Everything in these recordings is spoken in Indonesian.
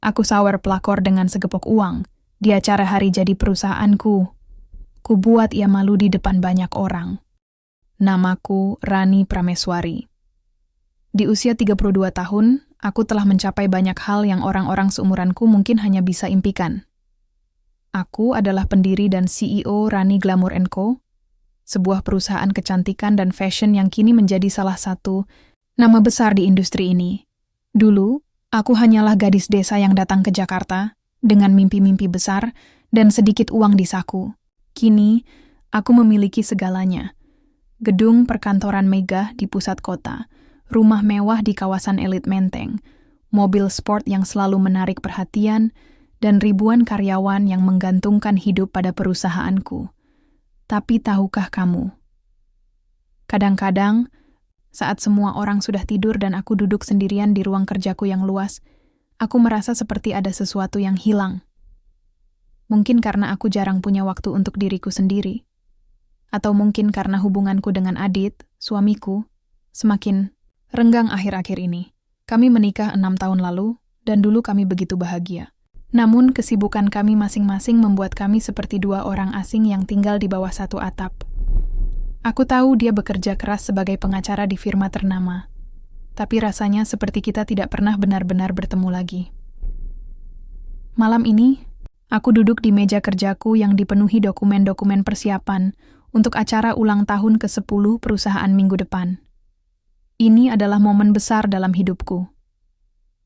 Aku sawar pelakor dengan segepok uang di acara hari jadi perusahaanku. Ku buat ia malu di depan banyak orang. Namaku Rani Prameswari. Di usia 32 tahun, aku telah mencapai banyak hal yang orang-orang seumuranku mungkin hanya bisa impikan. Aku adalah pendiri dan CEO Rani Glamour & Co., sebuah perusahaan kecantikan dan fashion yang kini menjadi salah satu nama besar di industri ini. Dulu, aku hanyalah gadis desa yang datang ke Jakarta dengan mimpi-mimpi besar dan sedikit uang di saku. Kini, aku memiliki segalanya. Gedung perkantoran megah di pusat kota, rumah mewah di kawasan elit Menteng, mobil sport yang selalu menarik perhatian, dan ribuan karyawan yang menggantungkan hidup pada perusahaanku. Tapi tahukah kamu? Kadang-kadang, saat semua orang sudah tidur dan aku duduk sendirian di ruang kerjaku yang luas, aku merasa seperti ada sesuatu yang hilang. Mungkin karena aku jarang punya waktu untuk diriku sendiri. Atau mungkin karena hubunganku dengan Adit, suamiku, semakin renggang akhir-akhir ini. Kami menikah 6 tahun lalu, dan dulu kami begitu bahagia. Namun kesibukan kami masing-masing membuat kami seperti dua orang asing yang tinggal di bawah satu atap. Aku tahu dia bekerja keras sebagai pengacara di firma ternama, tapi rasanya seperti kita tidak pernah benar-benar bertemu lagi. Malam ini, aku duduk di meja kerjaku yang dipenuhi dokumen-dokumen persiapan untuk acara ulang tahun ke-10 perusahaan minggu depan. Ini adalah momen besar dalam hidupku.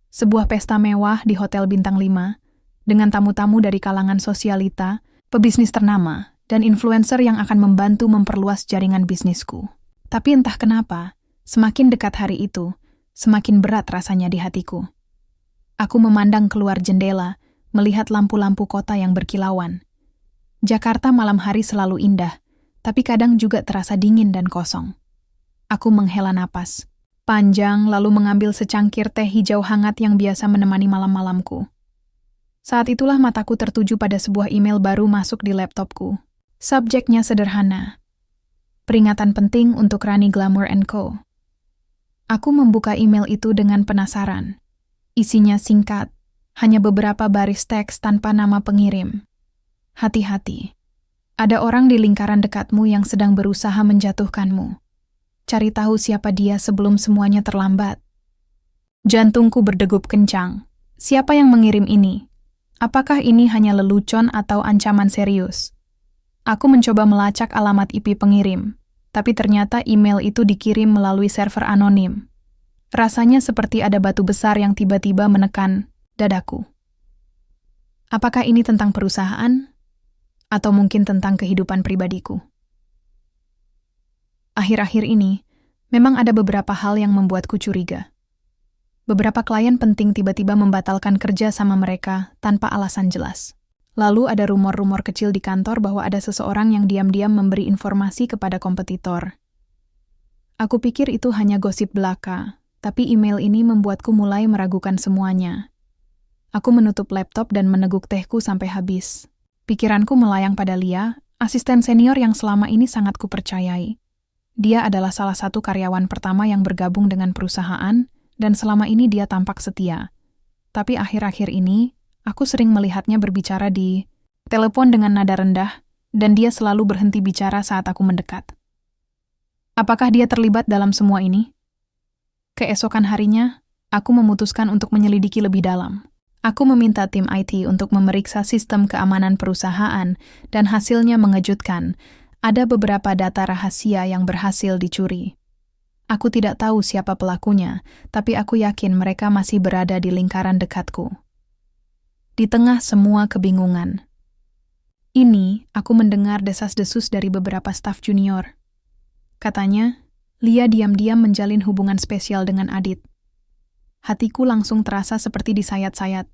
Sebuah pesta mewah di Hotel Bintang 5, dengan tamu-tamu dari kalangan sosialita, pebisnis ternama, dan influencer yang akan membantu memperluas jaringan bisnisku. Tapi entah kenapa, semakin dekat hari itu, semakin berat rasanya di hatiku. Aku memandang keluar jendela, melihat lampu-lampu kota yang berkilauan. Jakarta malam hari selalu indah, tapi kadang juga terasa dingin dan kosong. Aku menghela napas panjang lalu mengambil secangkir teh hijau hangat yang biasa menemani malam-malamku. Saat itulah mataku tertuju pada sebuah email baru masuk di laptopku. Subjeknya sederhana. Peringatan penting untuk Rani Glamour & Co. Aku membuka email itu dengan penasaran. Isinya singkat, hanya beberapa baris teks tanpa nama pengirim. Hati-hati. Ada orang di lingkaran dekatmu yang sedang berusaha menjatuhkanmu. Cari tahu siapa dia sebelum semuanya terlambat. Jantungku berdegup kencang. Siapa yang mengirim ini? Apakah ini hanya lelucon atau ancaman serius? Aku mencoba melacak alamat IP pengirim, tapi ternyata email itu dikirim melalui server anonim. Rasanya seperti ada batu besar yang tiba-tiba menekan dadaku. Apakah ini tentang perusahaan? Atau mungkin tentang kehidupan pribadiku? Akhir-akhir ini, memang ada beberapa hal yang membuatku curiga. Beberapa klien penting tiba-tiba membatalkan kerja sama mereka tanpa alasan jelas. Lalu ada rumor-rumor kecil di kantor bahwa ada seseorang yang diam-diam memberi informasi kepada kompetitor. Aku pikir itu hanya gosip belaka, tapi email ini membuatku mulai meragukan semuanya. Aku menutup laptop dan meneguk tehku sampai habis. Pikiranku melayang pada Lia, asisten senior yang selama ini sangat kupercayai. Dia adalah salah satu karyawan pertama yang bergabung dengan perusahaan, dan selama ini dia tampak setia. Tapi akhir-akhir ini, aku sering melihatnya berbicara di telepon dengan nada rendah, dan dia selalu berhenti bicara saat aku mendekat. Apakah dia terlibat dalam semua ini? Keesokan harinya, aku memutuskan untuk menyelidiki lebih dalam. Aku meminta tim IT untuk memeriksa sistem keamanan perusahaan, dan hasilnya mengejutkan. Ada beberapa data rahasia yang berhasil dicuri. Aku tidak tahu siapa pelakunya, tapi aku yakin mereka masih berada di lingkaran dekatku. Di tengah semua kebingungan ini, aku mendengar desas-desus dari beberapa staf junior. Katanya, Lia diam-diam menjalin hubungan spesial dengan Adit. Hatiku langsung terasa seperti disayat-sayat.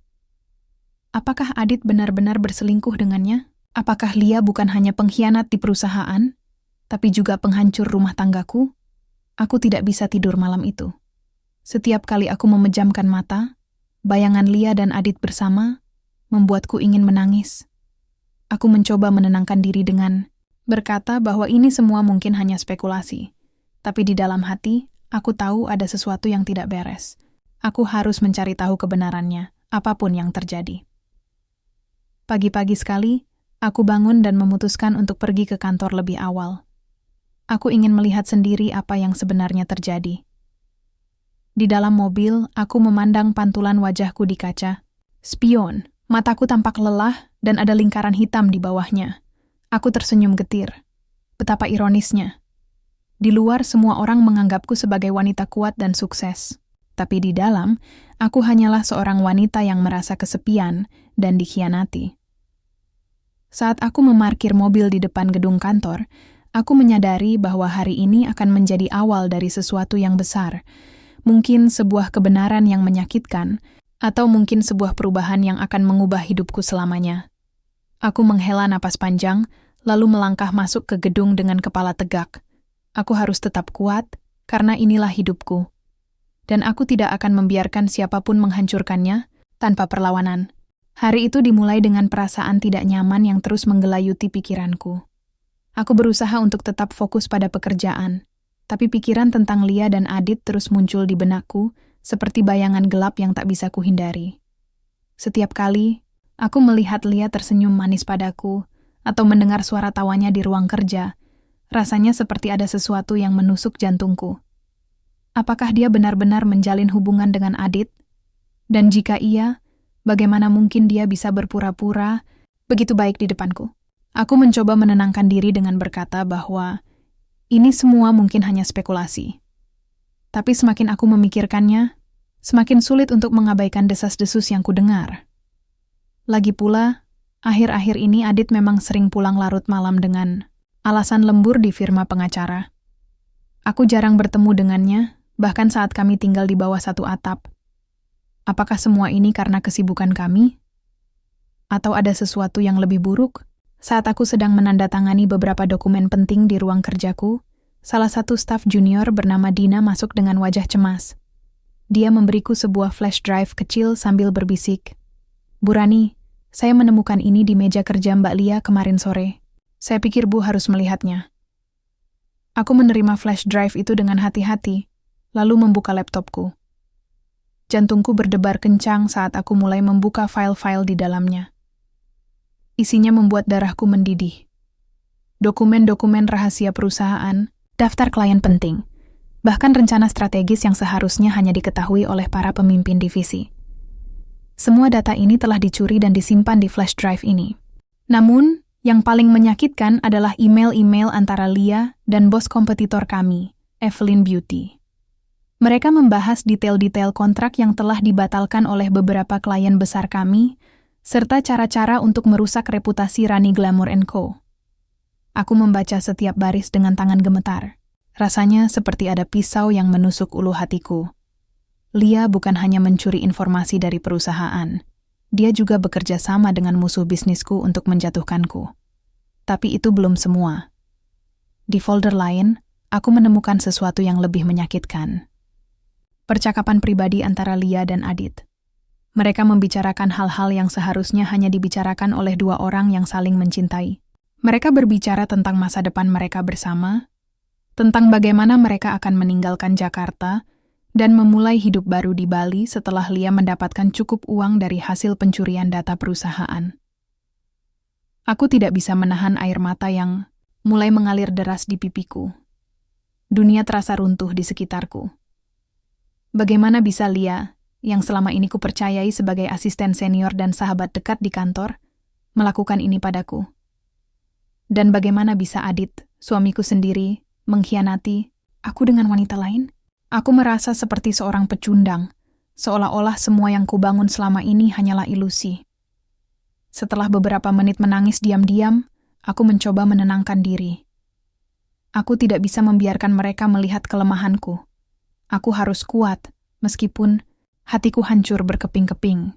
Apakah Adit benar-benar berselingkuh dengannya? Apakah Lia bukan hanya pengkhianat di perusahaan, tapi juga penghancur rumah tanggaku? Aku tidak bisa tidur malam itu. Setiap kali aku memejamkan mata, bayangan Lia dan Adit bersama membuatku ingin menangis. Aku mencoba menenangkan diri dengan berkata bahwa ini semua mungkin hanya spekulasi. Tapi di dalam hati, aku tahu ada sesuatu yang tidak beres. Aku harus mencari tahu kebenarannya. apapun yang terjadi. Pagi-pagi sekali, aku bangun dan memutuskan untuk pergi ke kantor lebih awal. Aku ingin melihat sendiri apa yang sebenarnya terjadi. Di dalam mobil, aku memandang pantulan wajahku di kaca. Spion, mataku tampak lelah dan ada lingkaran hitam di bawahnya. Aku tersenyum getir. Betapa ironisnya. Di luar, semua orang menganggapku sebagai wanita kuat dan sukses. Tapi di dalam, aku hanyalah seorang wanita yang merasa kesepian dan dikhianati. Saat aku memarkir mobil di depan gedung kantor, aku menyadari bahwa hari ini akan menjadi awal dari sesuatu yang besar. Mungkin sebuah kebenaran yang menyakitkan, atau mungkin sebuah perubahan yang akan mengubah hidupku selamanya. Aku menghela napas panjang, lalu melangkah masuk ke gedung dengan kepala tegak. Aku harus tetap kuat, karena inilah hidupku. Dan aku tidak akan membiarkan siapapun menghancurkannya tanpa perlawanan. Hari itu dimulai dengan perasaan tidak nyaman yang terus menggelayuti pikiranku. Aku berusaha untuk tetap fokus pada pekerjaan, tapi pikiran tentang Lia dan Adit terus muncul di benakku, seperti bayangan gelap yang tak bisa kuhindari. Setiap kali, aku melihat Lia tersenyum manis padaku, atau mendengar suara tawanya di ruang kerja, rasanya seperti ada sesuatu yang menusuk jantungku. Apakah dia benar-benar menjalin hubungan dengan Adit? Dan jika iya, bagaimana mungkin dia bisa berpura-pura begitu baik di depanku? Aku mencoba menenangkan diri dengan berkata bahwa ini semua mungkin hanya spekulasi. Tapi semakin aku memikirkannya, semakin sulit untuk mengabaikan desas-desus yang kudengar. Lagi pula, akhir-akhir ini Adit memang sering pulang larut malam dengan alasan lembur di firma pengacara. Aku jarang bertemu dengannya, bahkan saat kami tinggal di bawah satu atap. Apakah semua ini karena kesibukan kami? Atau ada sesuatu yang lebih buruk? Saat aku sedang menandatangani beberapa dokumen penting di ruang kerjaku, salah satu staf junior bernama Dina masuk dengan wajah cemas. Dia memberiku sebuah flash drive kecil sambil berbisik. "Bu Rani, saya menemukan ini di meja kerja Mbak Lia kemarin sore. Saya pikir Bu harus melihatnya." Aku menerima flash drive itu dengan hati-hati, lalu membuka laptopku. Jantungku berdebar kencang saat aku mulai membuka file-file di dalamnya. Isinya membuat darahku mendidih. Dokumen-dokumen rahasia perusahaan, daftar klien penting, bahkan rencana strategis yang seharusnya hanya diketahui oleh para pemimpin divisi. Semua data ini telah dicuri dan disimpan di flash drive ini. Namun, yang paling menyakitkan adalah email-email antara Lia dan bos kompetitor kami, Evelyn Beauty. Mereka membahas detail-detail kontrak yang telah dibatalkan oleh beberapa klien besar kami, serta cara-cara untuk merusak reputasi Rani Glamour & Co. Aku membaca setiap baris dengan tangan gemetar. Rasanya seperti ada pisau yang menusuk ulu hatiku. Lia bukan hanya mencuri informasi dari perusahaan. Dia juga bekerja sama dengan musuh bisnisku untuk menjatuhkanku. Tapi itu belum semua. Di folder lain, aku menemukan sesuatu yang lebih menyakitkan. Percakapan pribadi antara Lia dan Adit. Mereka membicarakan hal-hal yang seharusnya hanya dibicarakan oleh dua orang yang saling mencintai. Mereka berbicara tentang masa depan mereka bersama, tentang bagaimana mereka akan meninggalkan Jakarta dan memulai hidup baru di Bali setelah Lia mendapatkan cukup uang dari hasil pencurian data perusahaan. Aku tidak bisa menahan air mata yang mulai mengalir deras di pipiku. Dunia terasa runtuh di sekitarku. Bagaimana bisa Lia, yang selama ini kupercayai sebagai asisten senior dan sahabat dekat di kantor, melakukan ini padaku? Dan bagaimana bisa Adit, suamiku sendiri, mengkhianati aku dengan wanita lain? Aku merasa seperti seorang pecundang, seolah-olah semua yang kubangun selama ini hanyalah ilusi. Setelah beberapa menit menangis diam-diam, aku mencoba menenangkan diri. Aku tidak bisa membiarkan mereka melihat kelemahanku. Aku harus kuat, meskipun hatiku hancur berkeping-keping.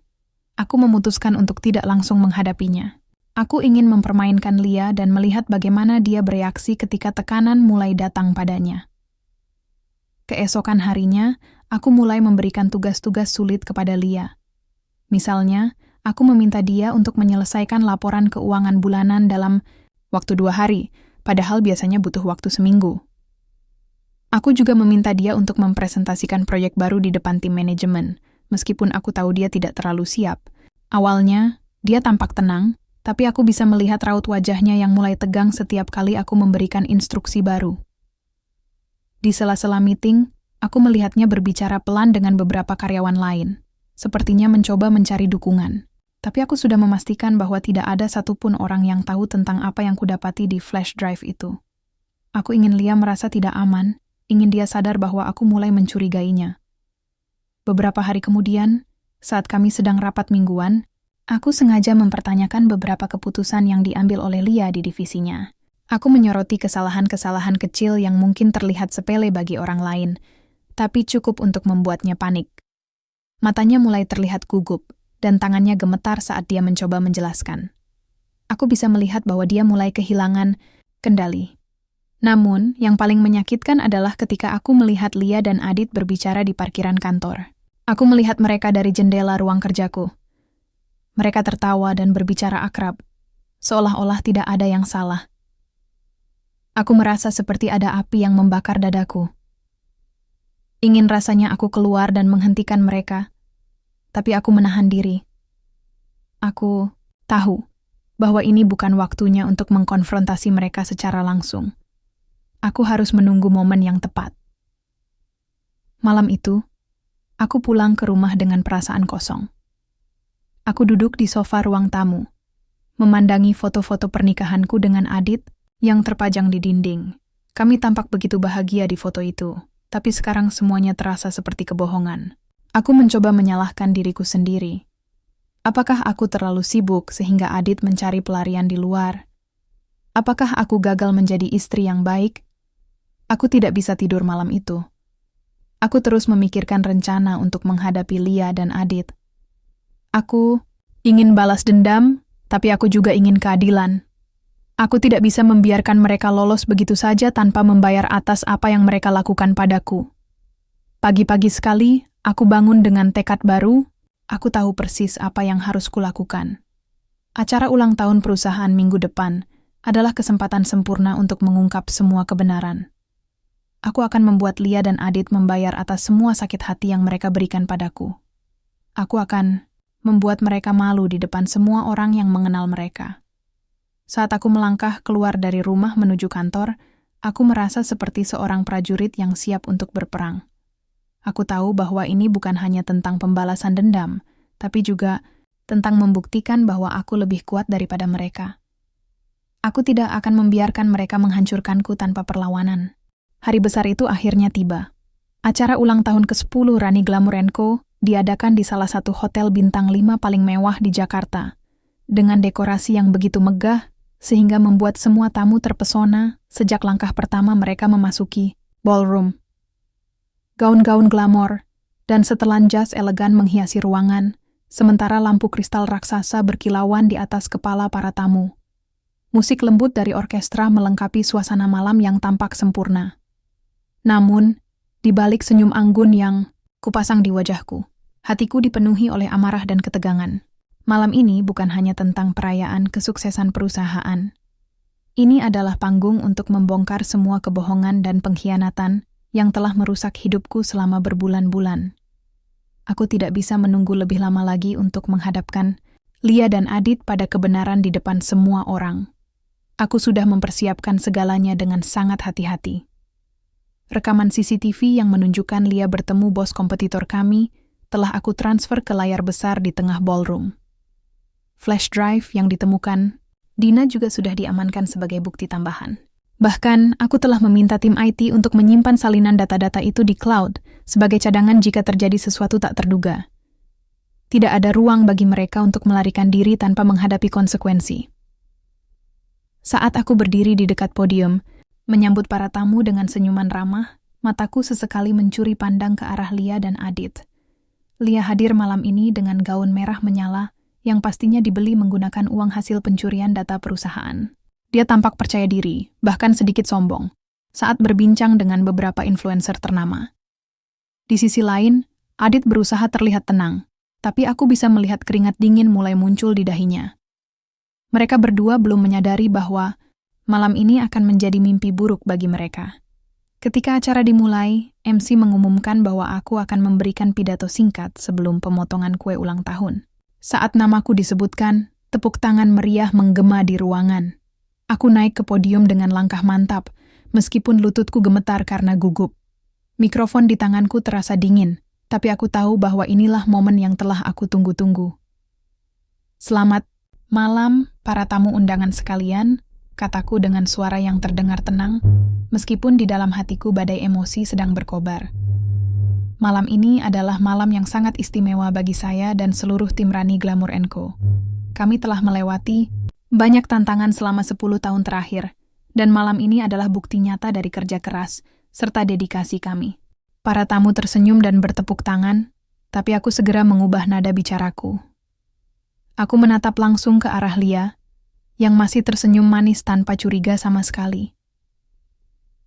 Aku memutuskan untuk tidak langsung menghadapinya. Aku ingin mempermainkan Lia dan melihat bagaimana dia bereaksi ketika tekanan mulai datang padanya. Keesokan harinya, aku mulai memberikan tugas-tugas sulit kepada Lia. Misalnya, aku meminta dia untuk menyelesaikan laporan keuangan bulanan dalam waktu 2 hari, padahal biasanya butuh waktu seminggu. Aku juga meminta dia untuk mempresentasikan proyek baru di depan tim manajemen, meskipun aku tahu dia tidak terlalu siap. Awalnya, dia tampak tenang, tapi aku bisa melihat raut wajahnya yang mulai tegang setiap kali aku memberikan instruksi baru. Di sela-sela meeting, aku melihatnya berbicara pelan dengan beberapa karyawan lain, sepertinya mencoba mencari dukungan. Tapi aku sudah memastikan bahwa tidak ada satupun orang yang tahu tentang apa yang kudapati di flash drive itu. Aku ingin Lia merasa tidak aman, ingin dia sadar bahwa aku mulai mencurigainya. Beberapa hari kemudian, saat kami sedang rapat mingguan, aku sengaja mempertanyakan beberapa keputusan yang diambil oleh Lia di divisinya. Aku menyoroti kesalahan-kesalahan kecil yang mungkin terlihat sepele bagi orang lain, tapi cukup untuk membuatnya panik. Matanya mulai terlihat gugup, dan tangannya gemetar saat dia mencoba menjelaskan. Aku bisa melihat bahwa dia mulai kehilangan kendali. Namun, yang paling menyakitkan adalah ketika aku melihat Lia dan Adit berbicara di parkiran kantor. Aku melihat mereka dari jendela ruang kerjaku. Mereka tertawa dan berbicara akrab, seolah-olah tidak ada yang salah. Aku merasa seperti ada api yang membakar dadaku. Ingin rasanya aku keluar dan menghentikan mereka, tapi aku menahan diri. Aku tahu bahwa ini bukan waktunya untuk mengkonfrontasi mereka secara langsung. Aku harus menunggu momen yang tepat. Malam itu, aku pulang ke rumah dengan perasaan kosong. Aku duduk di sofa ruang tamu, memandangi foto-foto pernikahanku dengan Adit yang terpajang di dinding. Kami tampak begitu bahagia di foto itu, tapi sekarang semuanya terasa seperti kebohongan. Aku mencoba menyalahkan diriku sendiri. Apakah aku terlalu sibuk sehingga Adit mencari pelarian di luar? Apakah aku gagal menjadi istri yang baik? Aku tidak bisa tidur malam itu. Aku terus memikirkan rencana untuk menghadapi Lia dan Adit. Aku ingin balas dendam, tapi aku juga ingin keadilan. Aku tidak bisa membiarkan mereka lolos begitu saja tanpa membayar atas apa yang mereka lakukan padaku. Pagi-pagi sekali, aku bangun dengan tekad baru. Aku tahu persis apa yang harus kulakukan. Acara ulang tahun perusahaan minggu depan adalah kesempatan sempurna untuk mengungkap semua kebenaran. Aku akan membuat Lia dan Adit membayar atas semua sakit hati yang mereka berikan padaku. Aku akan membuat mereka malu di depan semua orang yang mengenal mereka. Saat aku melangkah keluar dari rumah menuju kantor, aku merasa seperti seorang prajurit yang siap untuk berperang. Aku tahu bahwa ini bukan hanya tentang pembalasan dendam, tapi juga tentang membuktikan bahwa aku lebih kuat daripada mereka. Aku tidak akan membiarkan mereka menghancurkanku tanpa perlawanan. Hari besar itu akhirnya tiba. Acara ulang tahun ke-10 Rani Glamour & Co. diadakan di salah satu hotel bintang 5 paling mewah di Jakarta, dengan dekorasi yang begitu megah, sehingga membuat semua tamu terpesona sejak langkah pertama mereka memasuki ballroom. Gaun-gaun glamor dan setelan jas elegan menghiasi ruangan, sementara lampu kristal raksasa berkilauan di atas kepala para tamu. Musik lembut dari orkestra melengkapi suasana malam yang tampak sempurna. Namun, di balik senyum anggun yang kupasang di wajahku, hatiku dipenuhi oleh amarah dan ketegangan. Malam ini bukan hanya tentang perayaan kesuksesan perusahaan. Ini adalah panggung untuk membongkar semua kebohongan dan pengkhianatan yang telah merusak hidupku selama berbulan-bulan. Aku tidak bisa menunggu lebih lama lagi untuk menghadapkan Lia dan Adit pada kebenaran di depan semua orang. Aku sudah mempersiapkan segalanya dengan sangat hati-hati. Rekaman CCTV yang menunjukkan Lia bertemu bos kompetitor kami telah aku transfer ke layar besar di tengah ballroom. Flash drive yang ditemukan, Dina juga sudah diamankan sebagai bukti tambahan. Bahkan, aku telah meminta tim IT untuk menyimpan salinan data-data itu di cloud sebagai cadangan jika terjadi sesuatu tak terduga. Tidak ada ruang bagi mereka untuk melarikan diri tanpa menghadapi konsekuensi. Saat aku berdiri di dekat podium, menyambut para tamu dengan senyuman ramah, mataku sesekali mencuri pandang ke arah Lia dan Adit. Lia hadir malam ini dengan gaun merah menyala yang pastinya dibeli menggunakan uang hasil pencurian data perusahaan. Dia tampak percaya diri, bahkan sedikit sombong, saat berbincang dengan beberapa influencer ternama. Di sisi lain, Adit berusaha terlihat tenang, tapi aku bisa melihat keringat dingin mulai muncul di dahinya. Mereka berdua belum menyadari bahwa malam ini akan menjadi mimpi buruk bagi mereka. Ketika acara dimulai, MC mengumumkan bahwa aku akan memberikan pidato singkat sebelum pemotongan kue ulang tahun. Saat namaku disebutkan, tepuk tangan meriah menggema di ruangan. Aku naik ke podium dengan langkah mantap, meskipun lututku gemetar karena gugup. Mikrofon di tanganku terasa dingin, tapi aku tahu bahwa inilah momen yang telah aku tunggu-tunggu. Selamat malam, para tamu undangan sekalian, kataku dengan suara yang terdengar tenang, meskipun di dalam hatiku badai emosi sedang berkobar. Malam ini adalah malam yang sangat istimewa bagi saya dan seluruh tim Rani Glamour & Co. Kami telah melewati banyak tantangan selama 10 tahun terakhir, dan malam ini adalah bukti nyata dari kerja keras serta dedikasi kami. Para tamu tersenyum dan bertepuk tangan, tapi aku segera mengubah nada bicaraku. Aku menatap langsung ke arah Lia, yang masih tersenyum manis tanpa curiga sama sekali.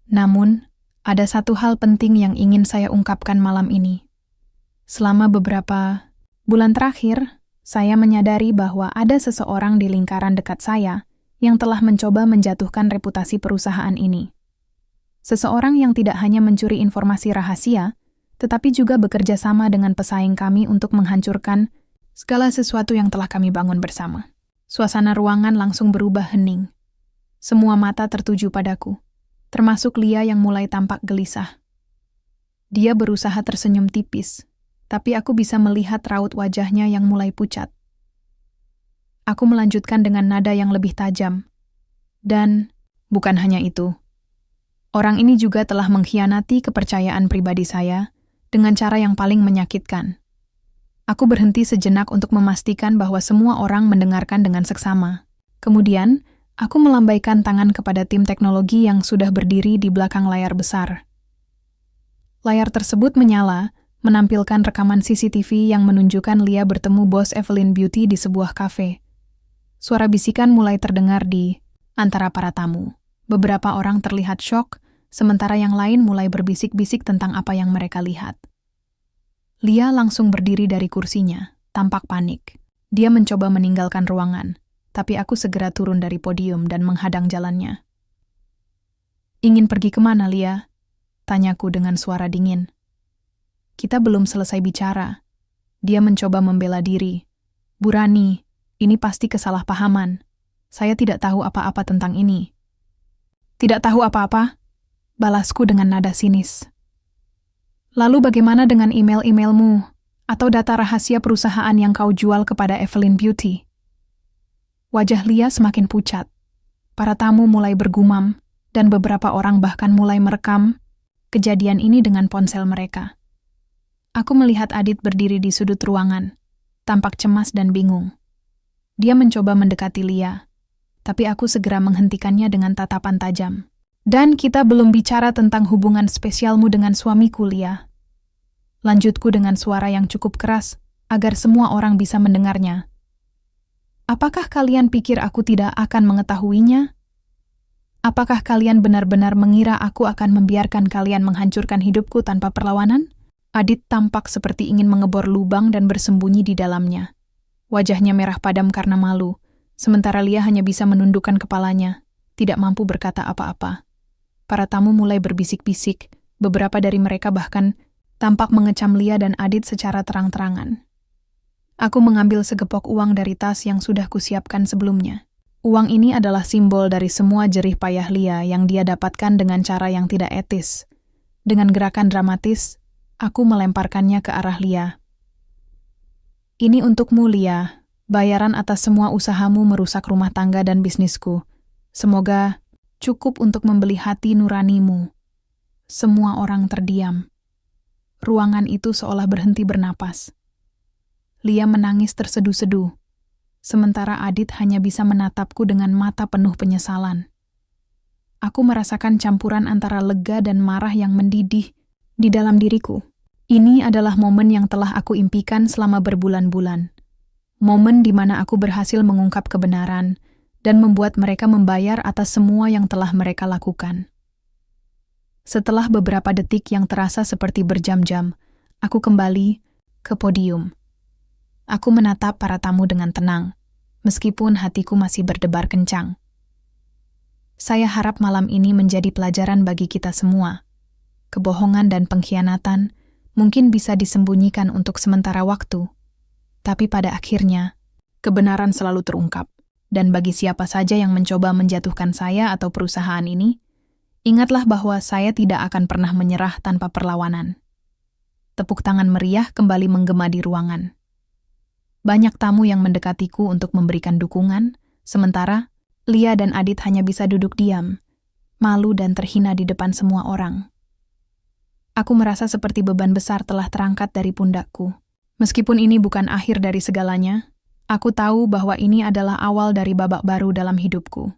Namun, ada satu hal penting yang ingin saya ungkapkan malam ini. Selama beberapa bulan terakhir, saya menyadari bahwa ada seseorang di lingkaran dekat saya yang telah mencoba menjatuhkan reputasi perusahaan ini. Seseorang yang tidak hanya mencuri informasi rahasia, tetapi juga bekerja sama dengan pesaing kami untuk menghancurkan segala sesuatu yang telah kami bangun bersama. Suasana ruangan langsung berubah hening. Semua mata tertuju padaku, termasuk Lia yang mulai tampak gelisah. Dia berusaha tersenyum tipis, tapi aku bisa melihat raut wajahnya yang mulai pucat. Aku melanjutkan dengan nada yang lebih tajam. Dan, bukan hanya itu. Orang ini juga telah mengkhianati kepercayaan pribadi saya dengan cara yang paling menyakitkan. Aku berhenti sejenak untuk memastikan bahwa semua orang mendengarkan dengan seksama. Kemudian, aku melambaikan tangan kepada tim teknologi yang sudah berdiri di belakang layar besar. Layar tersebut menyala, menampilkan rekaman CCTV yang menunjukkan Lia bertemu bos Evelyn Beauty di sebuah kafe. Suara bisikan mulai terdengar di antara para tamu. Beberapa orang terlihat syok, sementara yang lain mulai berbisik-bisik tentang apa yang mereka lihat. Lia langsung berdiri dari kursinya, tampak panik. Dia mencoba meninggalkan ruangan, tapi aku segera turun dari podium dan menghadang jalannya. "Ingin pergi kemana, Lia?" tanyaku dengan suara dingin. Kita belum selesai bicara. Dia mencoba membela diri. "Bu Rani, ini pasti kesalahpahaman. Saya tidak tahu apa-apa tentang ini." "Tidak tahu apa-apa?" balasku dengan nada sinis. "Lalu bagaimana dengan email-emailmu atau data rahasia perusahaan yang kau jual kepada Evelyn Beauty?" Wajah Lia semakin pucat. Para tamu mulai bergumam, dan beberapa orang bahkan mulai merekam kejadian ini dengan ponsel mereka. Aku melihat Adit berdiri di sudut ruangan, tampak cemas dan bingung. Dia mencoba mendekati Lia, tapi aku segera menghentikannya dengan tatapan tajam. "Dan kita belum bicara tentang hubungan spesialmu dengan suamiku, Lia." Lanjutku dengan suara yang cukup keras, agar semua orang bisa mendengarnya. "Apakah kalian pikir aku tidak akan mengetahuinya? Apakah kalian benar-benar mengira aku akan membiarkan kalian menghancurkan hidupku tanpa perlawanan?" Adit tampak seperti ingin mengebor lubang dan bersembunyi di dalamnya. Wajahnya merah padam karena malu, sementara Lia hanya bisa menundukkan kepalanya, tidak mampu berkata apa-apa. Para tamu mulai berbisik-bisik, beberapa dari mereka bahkan tampak mengecam Lia dan Adit secara terang-terangan. Aku mengambil segepok uang dari tas yang sudah kusiapkan sebelumnya. Uang ini adalah simbol dari semua jerih payah Lia yang dia dapatkan dengan cara yang tidak etis. Dengan gerakan dramatis, aku melemparkannya ke arah Lia. "Ini untukmu, Lia. Bayaran atas semua usahamu merusak rumah tangga dan bisnisku. Semoga cukup untuk membeli hati nuranimu." Semua orang terdiam. Ruangan itu seolah berhenti bernapas. Lia menangis terseduh-seduh, sementara Adit hanya bisa menatapku dengan mata penuh penyesalan. Aku merasakan campuran antara lega dan marah yang mendidih di dalam diriku. Ini adalah momen yang telah aku impikan selama berbulan-bulan. Momen di mana aku berhasil mengungkap kebenaran dan membuat mereka membayar atas semua yang telah mereka lakukan. Setelah beberapa detik yang terasa seperti berjam-jam, aku kembali ke podium. Aku menatap para tamu dengan tenang, meskipun hatiku masih berdebar kencang. Saya harap malam ini menjadi pelajaran bagi kita semua, kebohongan dan pengkhianatan mungkin bisa disembunyikan untuk sementara waktu, tapi pada akhirnya kebenaran selalu terungkap. Dan bagi siapa saja yang mencoba menjatuhkan saya atau perusahaan ini, ingatlah bahwa saya tidak akan pernah menyerah tanpa perlawanan. Tepuk tangan meriah kembali menggema di ruangan. Banyak tamu yang mendekatiku untuk memberikan dukungan, sementara Lia dan Adit hanya bisa duduk diam, malu dan terhina di depan semua orang. Aku merasa seperti beban besar telah terangkat dari pundakku. Meskipun ini bukan akhir dari segalanya, aku tahu bahwa ini adalah awal dari babak baru dalam hidupku.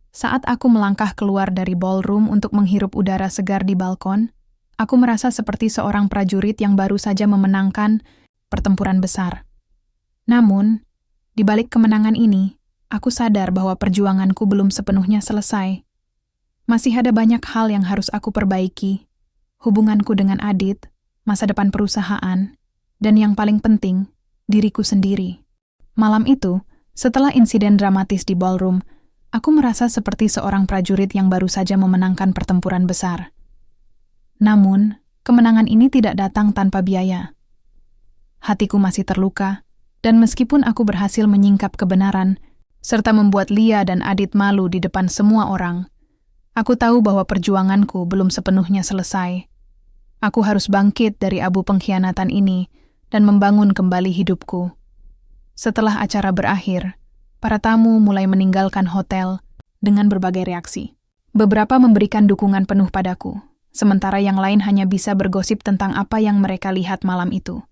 Saat aku melangkah keluar dari ballroom untuk menghirup udara segar di balkon, aku merasa seperti seorang prajurit yang baru saja memenangkan pertempuran besar. Namun, di balik kemenangan ini, aku sadar bahwa perjuanganku belum sepenuhnya selesai. Masih ada banyak hal yang harus aku perbaiki, hubunganku dengan Adit, masa depan perusahaan, dan yang paling penting, diriku sendiri. Malam itu, setelah insiden dramatis di ballroom, aku merasa seperti seorang prajurit yang baru saja memenangkan pertempuran besar. Namun, kemenangan ini tidak datang tanpa biaya. Hatiku masih terluka, dan meskipun aku berhasil menyingkap kebenaran, serta membuat Lia dan Adit malu di depan semua orang, aku tahu bahwa perjuanganku belum sepenuhnya selesai. Aku harus bangkit dari abu pengkhianatan ini dan membangun kembali hidupku. Setelah acara berakhir, para tamu mulai meninggalkan hotel dengan berbagai reaksi. Beberapa memberikan dukungan penuh padaku, sementara yang lain hanya bisa bergosip tentang apa yang mereka lihat malam itu.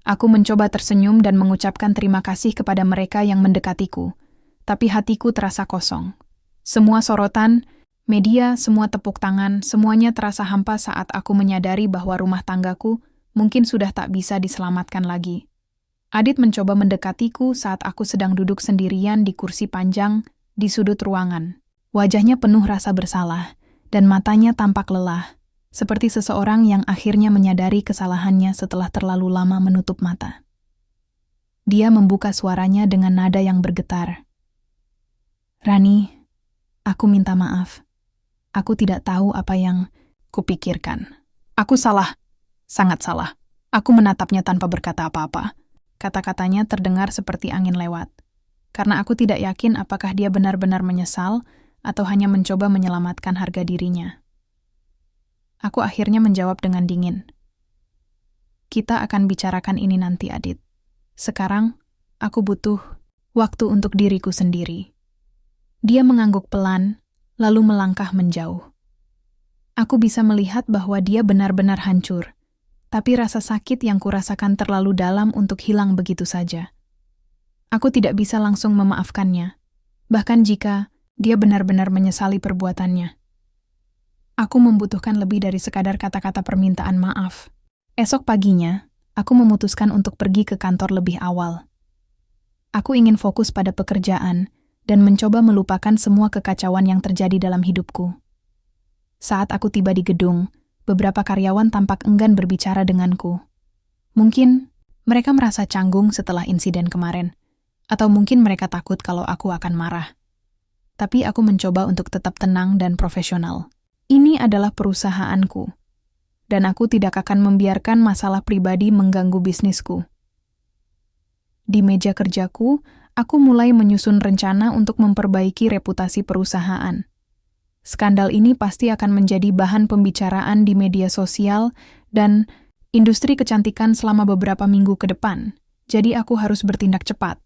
Aku mencoba tersenyum dan mengucapkan terima kasih kepada mereka yang mendekatiku, tapi hatiku terasa kosong. Semua sorotan, media, semua tepuk tangan, semuanya terasa hampa saat aku menyadari bahwa rumah tanggaku mungkin sudah tak bisa diselamatkan lagi. Adit mencoba mendekatiku saat aku sedang duduk sendirian di kursi panjang di sudut ruangan. Wajahnya penuh rasa bersalah, dan matanya tampak lelah, seperti seseorang yang akhirnya menyadari kesalahannya setelah terlalu lama menutup mata. Dia membuka suaranya dengan nada yang bergetar. "Rani, aku minta maaf. Aku tidak tahu apa yang kupikirkan. Aku salah, sangat salah. Aku menatapnya tanpa berkata apa-apa." Kata-katanya terdengar seperti angin lewat, karena aku tidak yakin apakah dia benar-benar menyesal atau hanya mencoba menyelamatkan harga dirinya. Aku akhirnya menjawab dengan dingin. "Kita akan bicarakan ini nanti, Adit. Sekarang, aku butuh waktu untuk diriku sendiri." Dia mengangguk pelan, lalu melangkah menjauh. Aku bisa melihat bahwa dia benar-benar hancur, tapi rasa sakit yang kurasakan terlalu dalam untuk hilang begitu saja. Aku tidak bisa langsung memaafkannya, bahkan jika dia benar-benar menyesali perbuatannya. Aku membutuhkan lebih dari sekadar kata-kata permintaan maaf. Esok paginya, aku memutuskan untuk pergi ke kantor lebih awal. Aku ingin fokus pada pekerjaan dan mencoba melupakan semua kekacauan yang terjadi dalam hidupku. Saat aku tiba di gedung, beberapa karyawan tampak enggan berbicara denganku. Mungkin mereka merasa canggung setelah insiden kemarin, atau mungkin mereka takut kalau aku akan marah. Tapi aku mencoba untuk tetap tenang dan profesional. Ini adalah perusahaanku, dan aku tidak akan membiarkan masalah pribadi mengganggu bisnisku. Di meja kerjaku, aku mulai menyusun rencana untuk memperbaiki reputasi perusahaan. Skandal ini pasti akan menjadi bahan pembicaraan di media sosial dan industri kecantikan selama beberapa minggu ke depan, jadi aku harus bertindak cepat.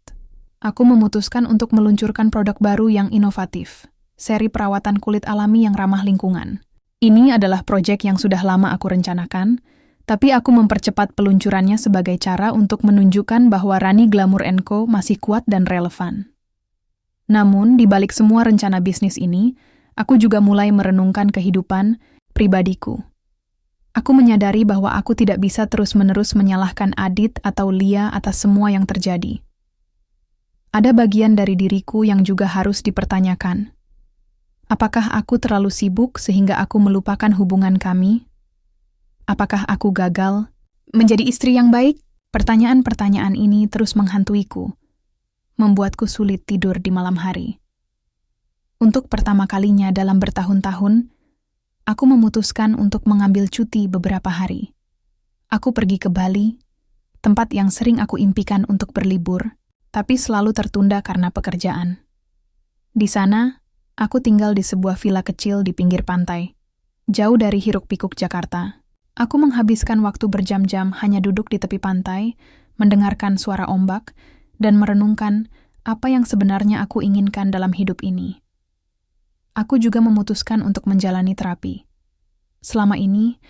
Aku memutuskan untuk meluncurkan produk baru yang inovatif, seri perawatan kulit alami yang ramah lingkungan. Ini adalah proyek yang sudah lama aku rencanakan, tapi aku mempercepat peluncurannya sebagai cara untuk menunjukkan bahwa Rani Glamour & Co masih kuat dan relevan. Namun, di balik semua rencana bisnis ini, aku juga mulai merenungkan kehidupan pribadiku. Aku menyadari bahwa aku tidak bisa terus-menerus menyalahkan Adit atau Lia atas semua yang terjadi. Ada bagian dari diriku yang juga harus dipertanyakan. Apakah aku terlalu sibuk sehingga aku melupakan hubungan kami? Apakah aku gagal menjadi istri yang baik? Pertanyaan-pertanyaan ini terus menghantuiku, membuatku sulit tidur di malam hari. Untuk pertama kalinya dalam bertahun-tahun, Aku memutuskan untuk mengambil cuti beberapa hari. Aku pergi ke Bali, tempat yang sering aku impikan untuk berlibur, tapi selalu tertunda karena pekerjaan. Di sana, aku tinggal di sebuah villa kecil di pinggir pantai, jauh dari hiruk-pikuk Jakarta. Aku menghabiskan waktu berjam-jam hanya duduk di tepi pantai, mendengarkan suara ombak, dan merenungkan apa yang sebenarnya aku inginkan dalam hidup ini. Aku juga memutuskan untuk menjalani terapi. Selama ini,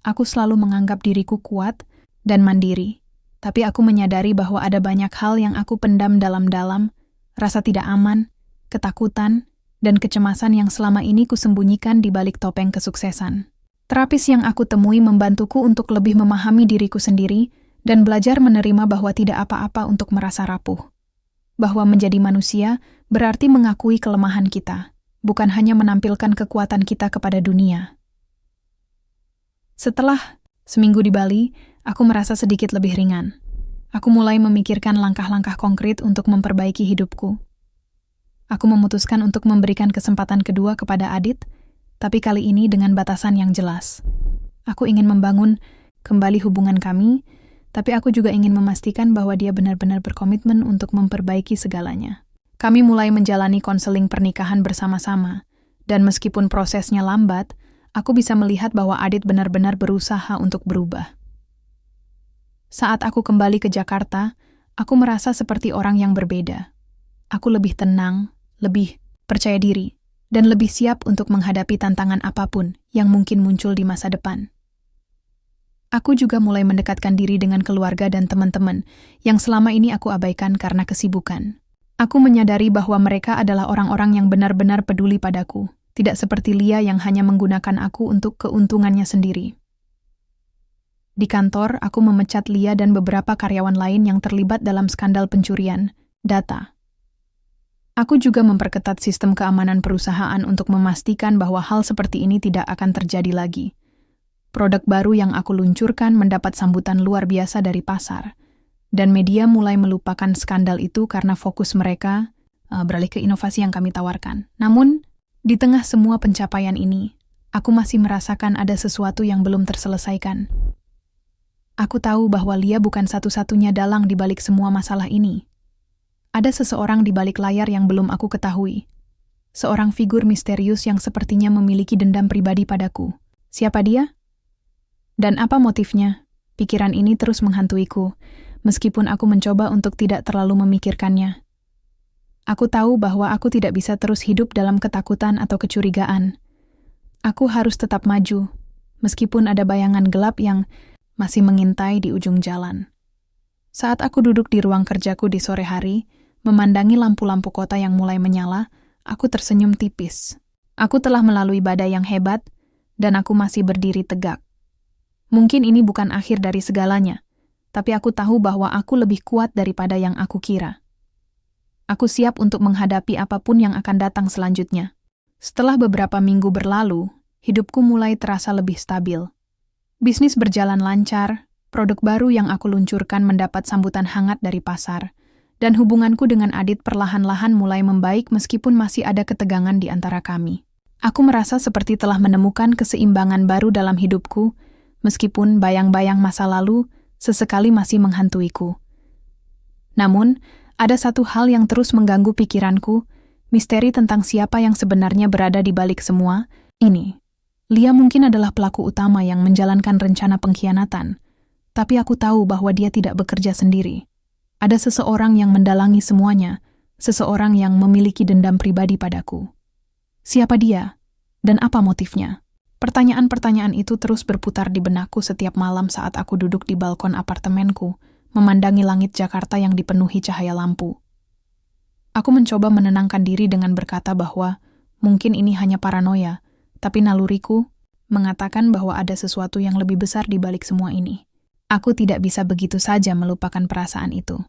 aku selalu menganggap diriku kuat dan mandiri, tapi aku menyadari bahwa ada banyak hal yang aku pendam dalam-dalam, rasa tidak aman, ketakutan, dan kecemasan yang selama ini kusembunyikan di balik topeng kesuksesan. Terapis yang aku temui membantuku untuk lebih memahami diriku sendiri dan belajar menerima bahwa tidak apa-apa untuk merasa rapuh. Bahwa menjadi manusia berarti mengakui kelemahan kita, bukan hanya menampilkan kekuatan kita kepada dunia. Setelah seminggu di Bali, aku merasa sedikit lebih ringan. Aku mulai memikirkan langkah-langkah konkret untuk memperbaiki hidupku. Aku memutuskan untuk memberikan kesempatan kedua kepada Adit, tapi kali ini dengan batasan yang jelas. Aku ingin membangun kembali hubungan kami, tapi aku juga ingin memastikan bahwa dia benar-benar berkomitmen untuk memperbaiki segalanya. Kami mulai menjalani konseling pernikahan bersama-sama, dan meskipun prosesnya lambat, aku bisa melihat bahwa Adit benar-benar berusaha untuk berubah. Saat aku kembali ke Jakarta, aku merasa seperti orang yang berbeda. Aku lebih tenang, lebih percaya diri, dan lebih siap untuk menghadapi tantangan apapun yang mungkin muncul di masa depan. Aku juga mulai mendekatkan diri dengan keluarga dan teman-teman yang selama ini aku abaikan karena kesibukan. Aku menyadari bahwa mereka adalah orang-orang yang benar-benar peduli padaku, tidak seperti Lia yang hanya menggunakan aku untuk keuntungannya sendiri. Di kantor, aku memecat Lia dan beberapa karyawan lain yang terlibat dalam skandal pencurian data. Aku juga memperketat sistem keamanan perusahaan untuk memastikan bahwa hal seperti ini tidak akan terjadi lagi. Produk baru yang aku luncurkan mendapat sambutan luar biasa dari pasar, dan media mulai melupakan skandal itu karena fokus mereka beralih ke inovasi yang kami tawarkan. Namun, di tengah semua pencapaian ini, aku masih merasakan ada sesuatu yang belum terselesaikan. Aku tahu bahwa Lia bukan satu-satunya dalang di balik semua masalah ini. Ada seseorang di balik layar yang belum aku ketahui. Seorang figur misterius yang sepertinya memiliki dendam pribadi padaku. Siapa dia? Dan apa motifnya? Pikiran ini terus menghantuiku, meskipun aku mencoba untuk tidak terlalu memikirkannya. Aku tahu bahwa aku tidak bisa terus hidup dalam ketakutan atau kecurigaan. Aku harus tetap maju, meskipun ada bayangan gelap yang masih mengintai di ujung jalan. Saat aku duduk di ruang kerjaku di sore hari, memandangi lampu-lampu kota yang mulai menyala, aku tersenyum tipis. Aku telah melalui badai yang hebat, dan aku masih berdiri tegak. Mungkin ini bukan akhir dari segalanya, tapi aku tahu bahwa aku lebih kuat daripada yang aku kira. Aku siap untuk menghadapi apapun yang akan datang selanjutnya. Setelah beberapa minggu berlalu, hidupku mulai terasa lebih stabil. Bisnis berjalan lancar, produk baru yang aku luncurkan mendapat sambutan hangat dari pasar, dan hubunganku dengan Adit perlahan-lahan mulai membaik meskipun masih ada ketegangan di antara kami. Aku merasa seperti telah menemukan keseimbangan baru dalam hidupku, meskipun bayang-bayang masa lalu sesekali masih menghantuiku. Namun, ada satu hal yang terus mengganggu pikiranku, misteri tentang siapa yang sebenarnya berada di balik semua ini. Lia mungkin adalah pelaku utama yang menjalankan rencana pengkhianatan, tapi aku tahu bahwa dia tidak bekerja sendiri. Ada seseorang yang mendalangi semuanya, seseorang yang memiliki dendam pribadi padaku. Siapa dia? Dan apa motifnya? Pertanyaan-pertanyaan itu terus berputar di benakku setiap malam saat aku duduk di balkon apartemenku, memandangi langit Jakarta yang dipenuhi cahaya lampu. Aku mencoba menenangkan diri dengan berkata bahwa mungkin ini hanya paranoia, tapi naluriku mengatakan bahwa ada sesuatu yang lebih besar di balik semua ini. Aku tidak bisa begitu saja melupakan perasaan itu.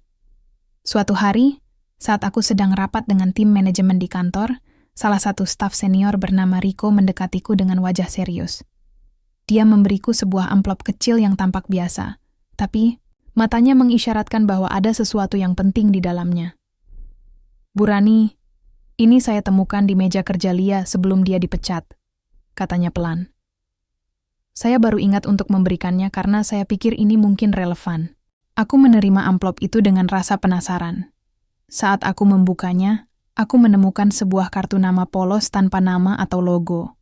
Suatu hari, saat aku sedang rapat dengan tim manajemen di kantor, salah satu staf senior bernama Riko mendekatiku dengan wajah serius. Dia memberiku sebuah amplop kecil yang tampak biasa, tapi matanya mengisyaratkan bahwa ada sesuatu yang penting di dalamnya. "Bu Rani, ini saya temukan di meja kerja Lia sebelum dia dipecat," katanya pelan. Saya baru ingat untuk memberikannya karena saya pikir ini mungkin relevan. Aku menerima amplop itu dengan rasa penasaran. Saat aku membukanya, aku menemukan sebuah kartu nama polos tanpa nama atau logo.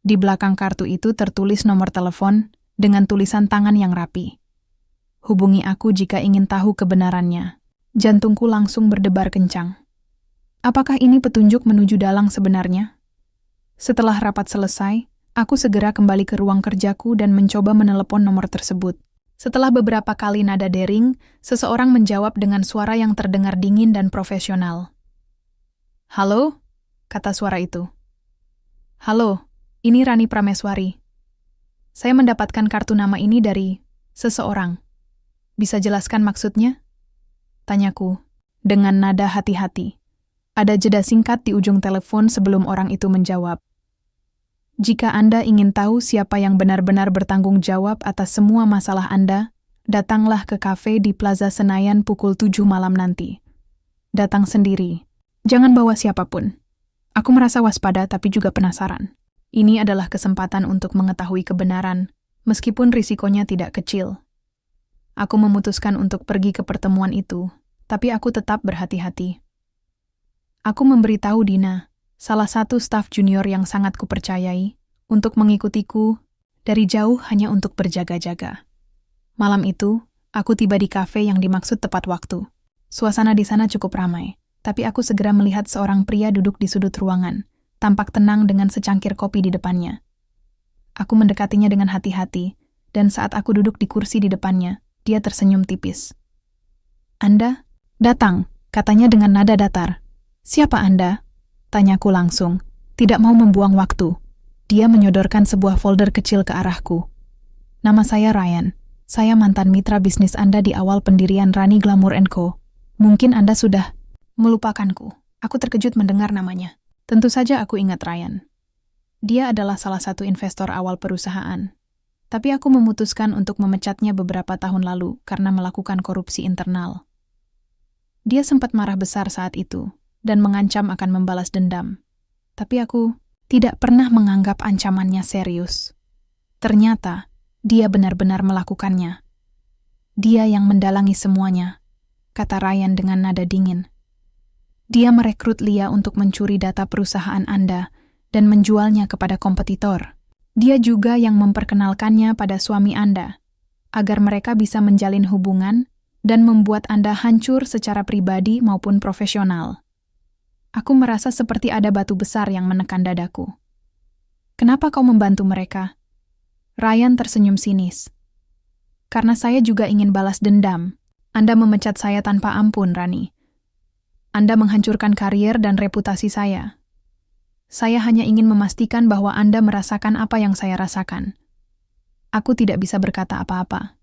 Di belakang kartu itu tertulis nomor telepon dengan tulisan tangan yang rapi. Hubungi aku jika ingin tahu kebenarannya. Jantungku langsung berdebar kencang. Apakah ini petunjuk menuju dalang sebenarnya? Setelah rapat selesai, aku segera kembali ke ruang kerjaku dan mencoba menelepon nomor tersebut. Setelah beberapa kali nada dering, seseorang menjawab dengan suara yang terdengar dingin dan profesional. "Halo?" kata suara itu. "Halo, ini Rani Prameswari. Saya mendapatkan kartu nama ini dari seseorang. Bisa jelaskan maksudnya?" tanyaku, dengan nada hati-hati. Ada jeda singkat di ujung telepon sebelum orang itu menjawab. "Jika Anda ingin tahu siapa yang benar-benar bertanggung jawab atas semua masalah Anda, datanglah ke kafe di Plaza Senayan pukul 7 malam nanti. Datang sendiri. Jangan bawa siapapun." Aku merasa waspada tapi juga penasaran. Ini adalah kesempatan untuk mengetahui kebenaran, meskipun risikonya tidak kecil. Aku memutuskan untuk pergi ke pertemuan itu, tapi aku tetap berhati-hati. Aku memberitahu Dina, salah satu staf junior yang sangat kupercayai, untuk mengikutiku dari jauh hanya untuk berjaga-jaga. Malam itu, aku tiba di kafe yang dimaksud tepat waktu. Suasana di sana cukup ramai, tapi aku segera melihat seorang pria duduk di sudut ruangan, tampak tenang dengan secangkir kopi di depannya. Aku mendekatinya dengan hati-hati, dan saat aku duduk di kursi di depannya, dia tersenyum tipis. "Anda? Datang," katanya dengan nada datar. "Siapa Anda?" tanyaku langsung, tidak mau membuang waktu. Dia menyodorkan sebuah folder kecil ke arahku. "Nama saya Ryan. Saya mantan mitra bisnis Anda di awal pendirian Rani Glamour & Co. Mungkin Anda sudah melupakanku." Aku terkejut mendengar namanya. Tentu saja aku ingat Ryan. Dia adalah salah satu investor awal perusahaan. Tapi aku memutuskan untuk memecatnya beberapa tahun lalu karena melakukan korupsi internal. Dia sempat marah besar saat itu dan mengancam akan membalas dendam. Tapi aku tidak pernah menganggap ancamannya serius. Ternyata, dia benar-benar melakukannya. "Dia yang mendalangi semuanya," kata Ryan dengan nada dingin. "Dia merekrut Lia untuk mencuri data perusahaan Anda dan menjualnya kepada kompetitor. Dia juga yang memperkenalkannya pada suami Anda, agar mereka bisa menjalin hubungan dan membuat Anda hancur secara pribadi maupun profesional." Aku merasa seperti ada batu besar yang menekan dadaku. "Kenapa kau membantu mereka?" Ryan tersenyum sinis. "Karena saya juga ingin balas dendam. Anda memecat saya tanpa ampun, Rani. Anda menghancurkan karier dan reputasi saya. Saya hanya ingin memastikan bahwa Anda merasakan apa yang saya rasakan." Aku tidak bisa berkata apa-apa.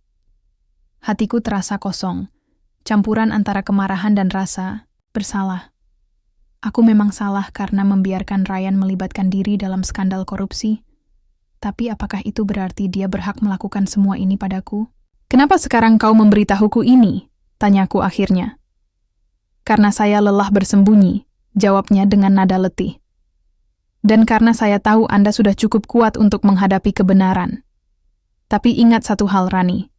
Hatiku terasa kosong, campuran antara kemarahan dan rasa bersalah. Aku memang salah karena membiarkan Ryan melibatkan diri dalam skandal korupsi. Tapi apakah itu berarti dia berhak melakukan semua ini padaku? "Kenapa sekarang kau memberitahuku ini?" tanyaku akhirnya. "Karena saya lelah bersembunyi," jawabnya dengan nada letih. "Dan karena saya tahu Anda sudah cukup kuat untuk menghadapi kebenaran. Tapi ingat satu hal, Rani.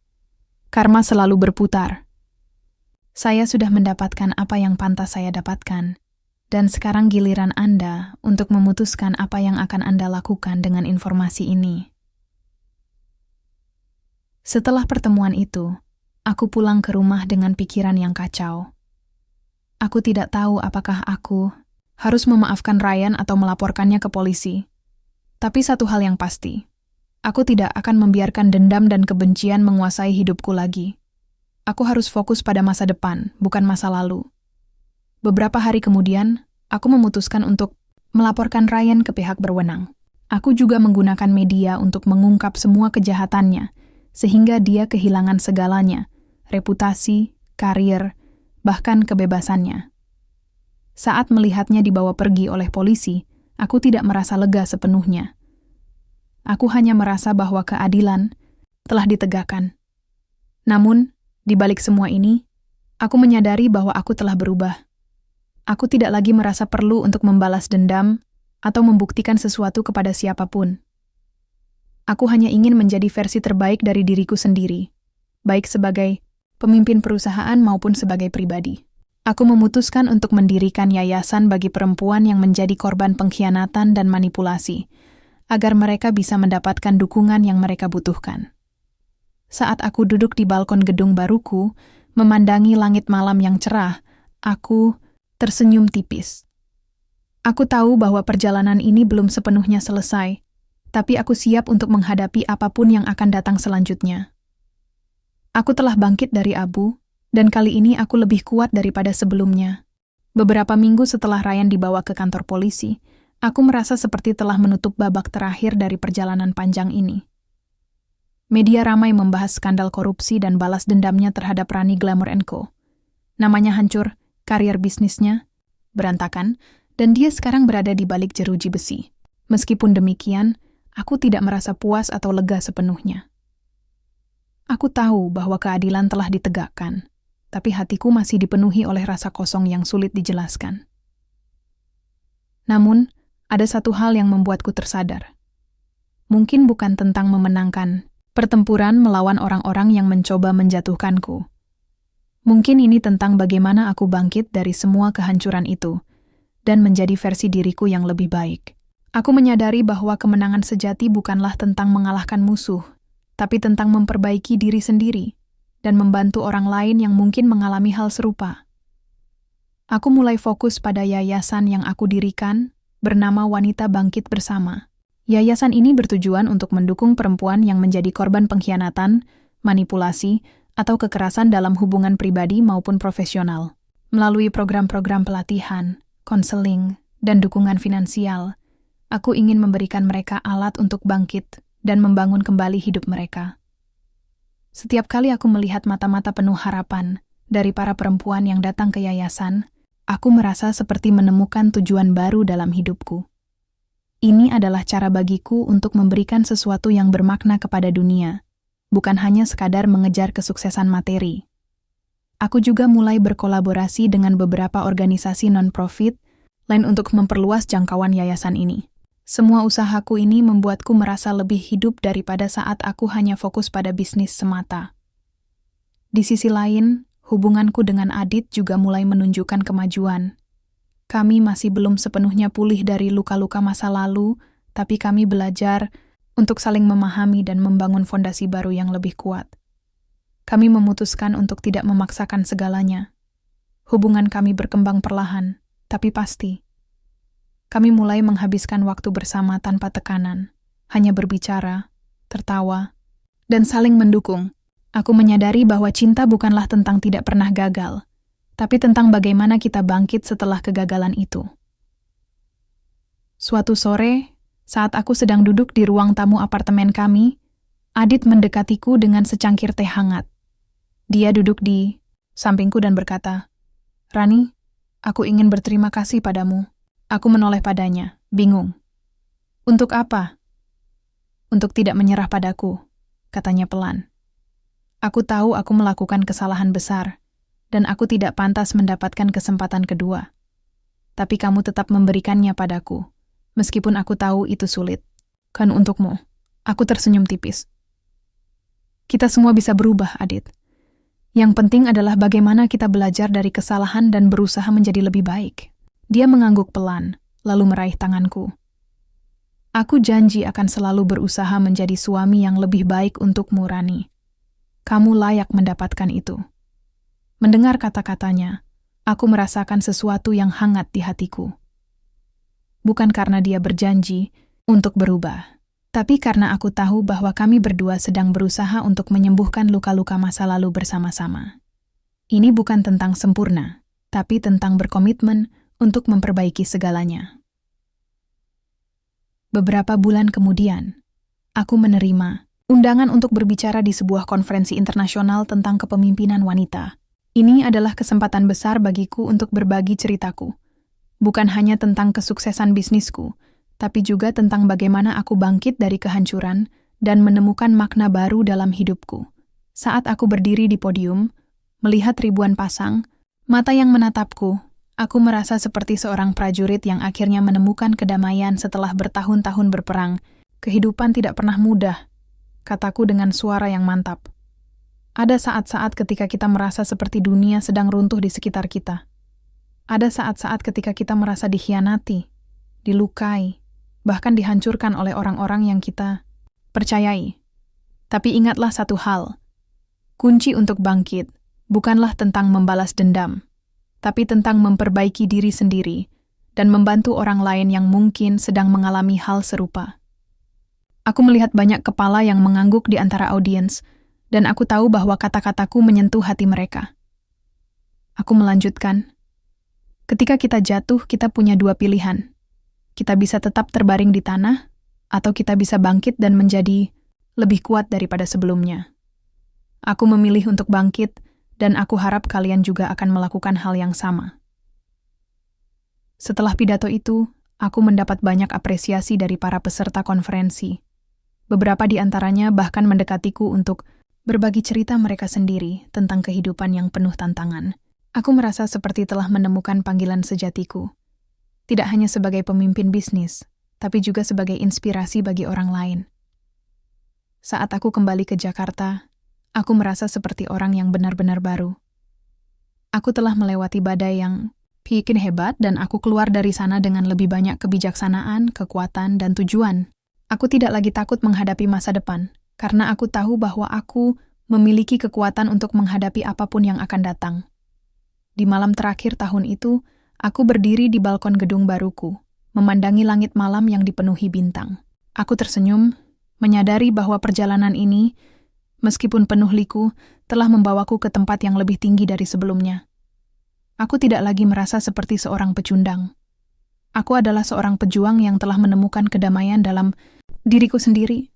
Karma selalu berputar. Saya sudah mendapatkan apa yang pantas saya dapatkan. Dan sekarang giliran Anda untuk memutuskan apa yang akan Anda lakukan dengan informasi ini." Setelah pertemuan itu, aku pulang ke rumah dengan pikiran yang kacau. Aku tidak tahu apakah aku harus memaafkan Ryan atau melaporkannya ke polisi. Tapi satu hal yang pasti, aku tidak akan membiarkan dendam dan kebencian menguasai hidupku lagi. Aku harus fokus pada masa depan, bukan masa lalu. Beberapa hari kemudian, aku memutuskan untuk melaporkan Ryan ke pihak berwenang. Aku juga menggunakan media untuk mengungkap semua kejahatannya, sehingga dia kehilangan segalanya, reputasi, karir, bahkan kebebasannya. Saat melihatnya dibawa pergi oleh polisi, aku tidak merasa lega sepenuhnya. Aku hanya merasa bahwa keadilan telah ditegakkan. Namun, di balik semua ini, aku menyadari bahwa aku telah berubah. Aku tidak lagi merasa perlu untuk membalas dendam atau membuktikan sesuatu kepada siapapun. Aku hanya ingin menjadi versi terbaik dari diriku sendiri, baik sebagai pemimpin perusahaan maupun sebagai pribadi. Aku memutuskan untuk mendirikan yayasan bagi perempuan yang menjadi korban pengkhianatan dan manipulasi, agar mereka bisa mendapatkan dukungan yang mereka butuhkan. Saat aku duduk di balkon gedung baruku, memandangi langit malam yang cerah, aku tersenyum tipis. Aku tahu bahwa perjalanan ini belum sepenuhnya selesai, tapi aku siap untuk menghadapi apapun yang akan datang selanjutnya. Aku telah bangkit dari abu, dan kali ini aku lebih kuat daripada sebelumnya. Beberapa minggu setelah Ryan dibawa ke kantor polisi, aku merasa seperti telah menutup babak terakhir dari perjalanan panjang ini. Media ramai membahas skandal korupsi dan balas dendamnya terhadap Rani Glamour & Co. Namanya hancur, karier bisnisnya berantakan, dan dia sekarang berada di balik jeruji besi. Meskipun demikian, aku tidak merasa puas atau lega sepenuhnya. Aku tahu bahwa keadilan telah ditegakkan, tapi hatiku masih dipenuhi oleh rasa kosong yang sulit dijelaskan. Namun, ada satu hal yang membuatku tersadar. Mungkin bukan tentang memenangkan pertempuran melawan orang-orang yang mencoba menjatuhkanku. Mungkin ini tentang bagaimana aku bangkit dari semua kehancuran itu dan menjadi versi diriku yang lebih baik. Aku menyadari bahwa kemenangan sejati bukanlah tentang mengalahkan musuh, tapi tentang memperbaiki diri sendiri dan membantu orang lain yang mungkin mengalami hal serupa. Aku mulai fokus pada yayasan yang aku dirikan, bernama Wanita Bangkit Bersama. Yayasan ini bertujuan untuk mendukung perempuan yang menjadi korban pengkhianatan, manipulasi, atau kekerasan dalam hubungan pribadi maupun profesional. Melalui program-program pelatihan, konseling, dan dukungan finansial, aku ingin memberikan mereka alat untuk bangkit dan membangun kembali hidup mereka. Setiap kali aku melihat mata-mata penuh harapan dari para perempuan yang datang ke yayasan, aku merasa seperti menemukan tujuan baru dalam hidupku. Ini adalah cara bagiku untuk memberikan sesuatu yang bermakna kepada dunia, bukan hanya sekadar mengejar kesuksesan materi. Aku juga mulai berkolaborasi dengan beberapa organisasi non-profit lain untuk memperluas jangkauan yayasan ini. Semua usahaku ini membuatku merasa lebih hidup daripada saat aku hanya fokus pada bisnis semata. Di sisi lain, hubunganku dengan Adit juga mulai menunjukkan kemajuan. Kami masih belum sepenuhnya pulih dari luka-luka masa lalu, tapi kami belajar untuk saling memahami dan membangun fondasi baru yang lebih kuat. Kami memutuskan untuk tidak memaksakan segalanya. Hubungan kami berkembang perlahan, tapi pasti. Kami mulai menghabiskan waktu bersama tanpa tekanan, hanya berbicara, tertawa, dan saling mendukung. Aku menyadari bahwa cinta bukanlah tentang tidak pernah gagal, tapi tentang bagaimana kita bangkit setelah kegagalan itu. Suatu sore, saat aku sedang duduk di ruang tamu apartemen kami, Adit mendekatiku dengan secangkir teh hangat. Dia duduk di sampingku dan berkata, "Rani, aku ingin berterima kasih padamu." Aku menoleh padanya, bingung. "Untuk apa?" "Untuk tidak menyerah padaku," katanya pelan. "Aku tahu aku melakukan kesalahan besar, dan aku tidak pantas mendapatkan kesempatan kedua. Tapi kamu tetap memberikannya padaku, meskipun aku tahu itu sulit. Kan untukmu." Aku tersenyum tipis. "Kita semua bisa berubah, Adit. Yang penting adalah bagaimana kita belajar dari kesalahan dan berusaha menjadi lebih baik." Dia mengangguk pelan, lalu meraih tanganku. "Aku janji akan selalu berusaha menjadi suami yang lebih baik untukmu, Rani. Kamu layak mendapatkan itu." Mendengar kata-katanya, aku merasakan sesuatu yang hangat di hatiku. Bukan karena dia berjanji untuk berubah, tapi karena aku tahu bahwa kami berdua sedang berusaha untuk menyembuhkan luka-luka masa lalu bersama-sama. Ini bukan tentang sempurna, tapi tentang berkomitmen untuk memperbaiki segalanya. Beberapa bulan kemudian, aku menerima undangan untuk berbicara di sebuah konferensi internasional tentang kepemimpinan wanita. Ini adalah kesempatan besar bagiku untuk berbagi ceritaku. Bukan hanya tentang kesuksesan bisnisku, tapi juga tentang bagaimana aku bangkit dari kehancuran dan menemukan makna baru dalam hidupku. Saat aku berdiri di podium, melihat ribuan pasang, mata yang menatapku, aku merasa seperti seorang prajurit yang akhirnya menemukan kedamaian setelah bertahun-tahun berperang Kehidupan tidak pernah mudah, kataku dengan suara yang mantap. Ada saat-saat ketika kita merasa seperti dunia sedang runtuh di sekitar kita. Ada saat-saat ketika kita merasa dikhianati, dilukai, bahkan dihancurkan oleh orang-orang yang kita percayai. Tapi ingatlah satu hal, kunci untuk bangkit bukanlah tentang membalas dendam, tapi tentang memperbaiki diri sendiri dan membantu orang lain yang mungkin sedang mengalami hal serupa. Aku melihat banyak kepala yang mengangguk di antara audiens, dan aku tahu bahwa kata-kataku menyentuh hati mereka. Aku melanjutkan, ketika kita jatuh, kita punya dua pilihan. Kita bisa tetap terbaring di tanah, atau kita bisa bangkit dan menjadi lebih kuat daripada sebelumnya. Aku memilih untuk bangkit, dan aku harap kalian juga akan melakukan hal yang sama. Setelah pidato itu, aku mendapat banyak apresiasi dari para peserta konferensi. Beberapa di antaranya bahkan mendekatiku untuk berbagi cerita mereka sendiri tentang kehidupan yang penuh tantangan. Aku merasa seperti telah menemukan panggilan sejatiku. Tidak hanya sebagai pemimpin bisnis, tapi juga sebagai inspirasi bagi orang lain. Saat aku kembali ke Jakarta, aku merasa seperti orang yang benar-benar baru. Aku telah melewati badai yang bikin hebat dan aku keluar dari sana dengan lebih banyak kebijaksanaan, kekuatan, dan tujuan. Aku tidak lagi takut menghadapi masa depan, karena aku tahu bahwa aku memiliki kekuatan untuk menghadapi apapun yang akan datang. Di malam terakhir tahun itu, aku berdiri di balkon gedung baruku, memandangi langit malam yang dipenuhi bintang. Aku tersenyum, menyadari bahwa perjalanan ini, meskipun penuh liku, telah membawaku ke tempat yang lebih tinggi dari sebelumnya. Aku tidak lagi merasa seperti seorang pecundang. Aku adalah seorang pejuang yang telah menemukan kedamaian dalam diriku sendiri.